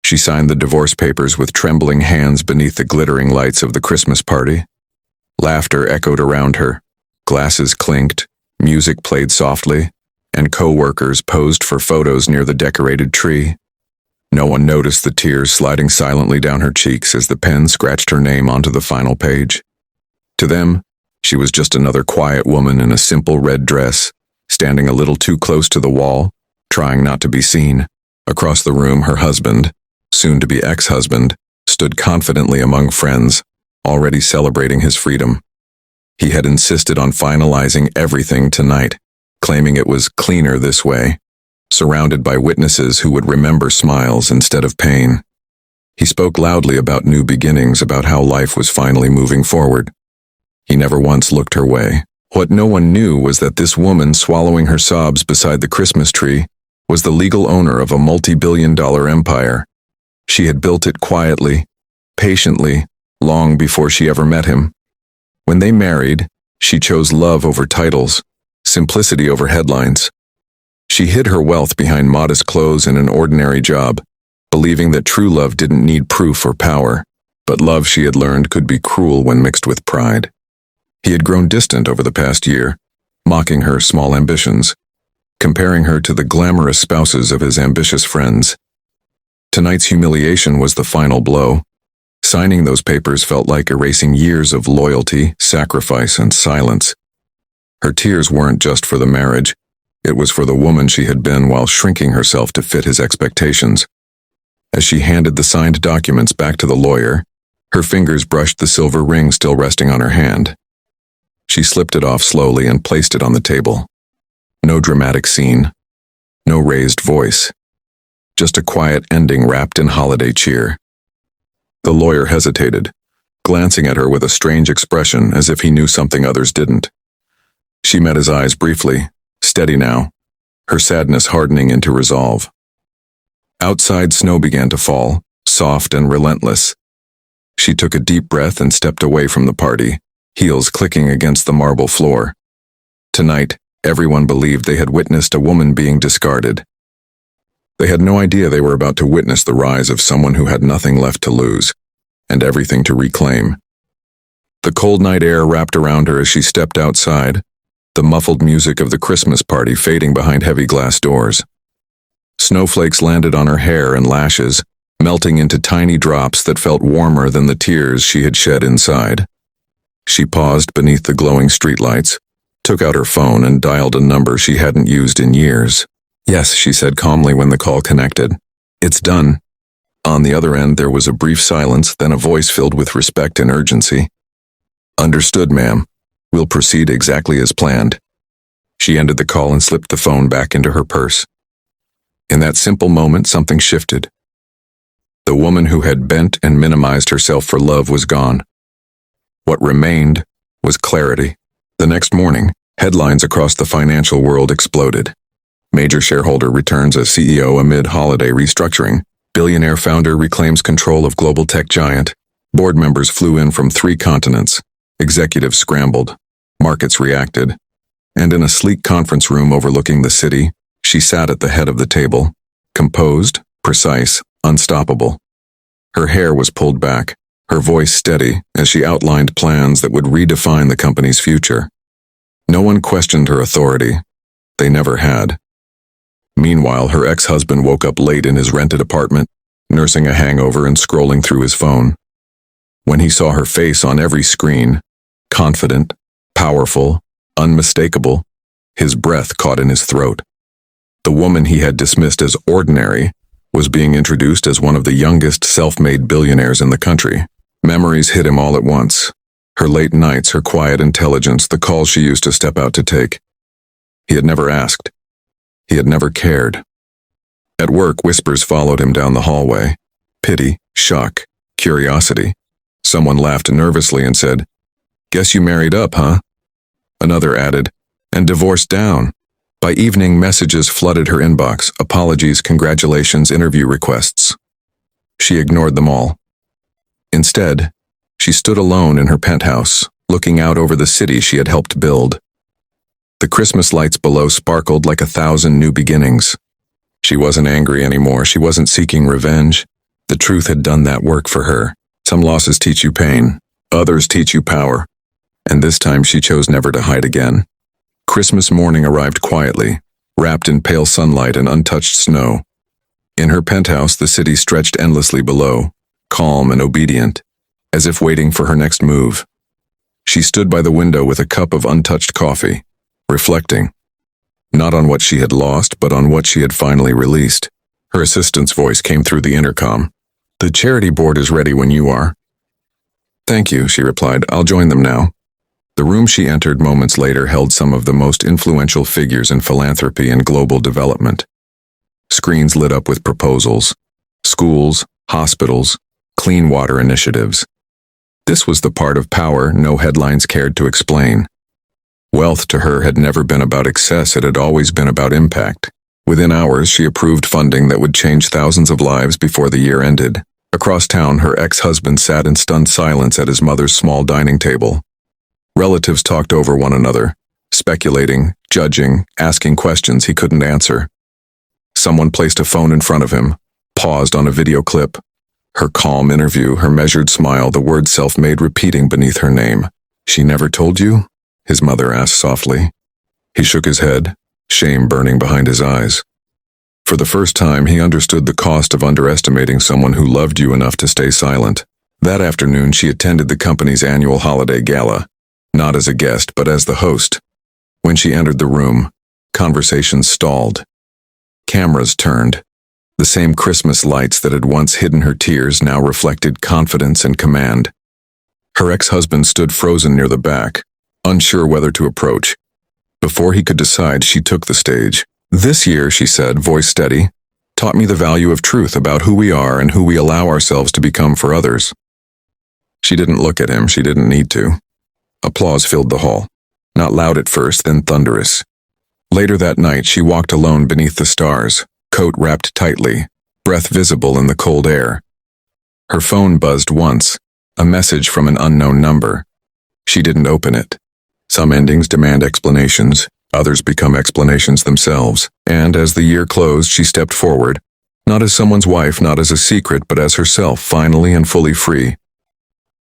She signed the divorce papers with trembling hands beneath the glittering lights of the Christmas party. Laughter echoed around her. Glasses clinked, music played softly, and co-workers posed for photos near the decorated tree. No one noticed the tears sliding silently down her cheeks as the pen scratched her name onto the final page. To them, she was just another quiet woman in a simple red dress, standing a little too close to the wall, trying not to be seen. Across the room, her husband, soon-to-be ex-husband, stood confidently among friends, already celebrating his freedom. He had insisted on finalizing everything tonight, claiming it was cleaner this way, surrounded by witnesses who would remember smiles instead of pain. He spoke loudly about new beginnings, about how life was finally moving forward. He never once looked her way. What no one knew was that this woman swallowing her sobs beside the Christmas tree was the legal owner of a multi-billion-dollar empire. She had built it quietly, patiently, long before she ever met him. When they married, she chose love over titles, simplicity over headlines. She hid her wealth behind modest clothes and an ordinary job, believing that true love didn't need proof or power, but love, she had learned, could be cruel when mixed with pride. He had grown distant over the past year, mocking her small ambitions, comparing her to the glamorous spouses of his ambitious friends. Tonight's humiliation was the final blow. Signing those papers felt like erasing years of loyalty, sacrifice, and silence. Her tears weren't just for the marriage. It was for the woman she had been while shrinking herself to fit his expectations. As she handed the signed documents back to the lawyer, her fingers brushed the silver ring still resting on her hand. She slipped it off slowly and placed it on the table. No dramatic scene, no raised voice, just a quiet ending wrapped in holiday cheer. The lawyer hesitated, glancing at her with a strange expression as if he knew something others didn't. She met his eyes briefly, steady now, her sadness hardening into resolve. Outside, snow began to fall, soft and relentless. She took a deep breath and stepped away from the party, heels clicking against the marble floor. Tonight, everyone believed they had witnessed a woman being discarded. They had no idea they were about to witness the rise of someone who had nothing left to lose, and everything to reclaim. The cold night air wrapped around her as she stepped outside, the muffled music of the Christmas party fading behind heavy glass doors. Snowflakes landed on her hair and lashes, melting into tiny drops that felt warmer than the tears she had shed inside. She paused beneath the glowing streetlights, took out her phone and dialed a number she hadn't used in years. "Yes," she said calmly when the call connected. "It's done." On the other end, there was a brief silence, then a voice filled with respect and urgency. "Understood, ma'am. We'll proceed exactly as planned." She ended the call and slipped the phone back into her purse. In that simple moment, something shifted. The woman who had bent and minimized herself for love was gone. What remained was clarity. The next morning, headlines across the financial world exploded. Major shareholder returns as CEO amid holiday restructuring. Billionaire founder reclaims control of global tech giant. Board members flew in from 3 continents. Executives scrambled. Markets reacted. And in a sleek conference room overlooking the city, she sat at the head of the table, composed, precise, unstoppable. Her hair was pulled back, her voice steady as she outlined plans that would redefine the company's future. No one questioned her authority. They never had. Meanwhile, her ex-husband woke up late in his rented apartment, nursing a hangover and scrolling through his phone. When he saw her face on every screen, confident, powerful, unmistakable, his breath caught in his throat. The woman he had dismissed as ordinary was being introduced as one of the youngest self-made billionaires in the country. Memories hit him all at once. Her late nights, her quiet intelligence, the calls she used to step out to take. He had never asked. He had never cared. At work, whispers followed him down the hallway. Pity, shock, curiosity. Someone laughed nervously and said, "Guess you married up, huh?" Another added, "And divorced down." By evening, messages flooded her inbox, apologies, congratulations, interview requests. She ignored them all. Instead, she stood alone in her penthouse, looking out over the city she had helped build. The Christmas lights below sparkled like 1,000 new beginnings. She wasn't angry anymore, she wasn't seeking revenge. The truth had done that work for her. Some losses teach you pain, others teach you power. And this time she chose never to hide again. Christmas morning arrived quietly, wrapped in pale sunlight and untouched snow. In her penthouse, the city stretched endlessly below, calm and obedient, as if waiting for her next move. She stood by the window with a cup of untouched coffee, reflecting, not on what she had lost, but on what she had finally released. Her assistant's voice came through the intercom. "The charity board is ready when you are." "Thank you," she replied. "I'll join them now." The room she entered moments later held some of the most influential figures in philanthropy and global development. Screens lit up with proposals, schools, hospitals, clean water initiatives. This was the part of power no headlines cared to explain. Wealth to her had never been about excess, it had always been about impact. Within hours, she approved funding that would change thousands of lives before the year ended. Across town, her ex-husband sat in stunned silence at his mother's small dining table. Relatives talked over one another, speculating, judging, asking questions he couldn't answer. Someone placed a phone in front of him, paused on a video clip. Her calm interview, her measured smile, the word self-made repeating beneath her name. "She never told you?" his mother asked softly. He shook his head, shame burning behind his eyes. For the first time, he understood the cost of underestimating someone who loved you enough to stay silent. That afternoon, she attended the company's annual holiday gala, not as a guest, but as the host. When she entered the room, conversations stalled. Cameras turned. The same Christmas lights that had once hidden her tears now reflected confidence and command. Her ex-husband stood frozen near the back, unsure whether to approach. Before he could decide, she took the stage. "This year," she said, voice steady, "taught me the value of truth about who we are and who we allow ourselves to become for others." She didn't look at him, she didn't need to. Applause filled the hall. Not loud at first, then thunderous. Later that night, she walked alone beneath the stars, coat wrapped tightly, breath visible in the cold air. Her phone buzzed once, a message from an unknown number. She didn't open it. Some endings demand explanations, others become explanations themselves, and as the year closed, she stepped forward, not as someone's wife, not as a secret, but as herself, finally and fully free.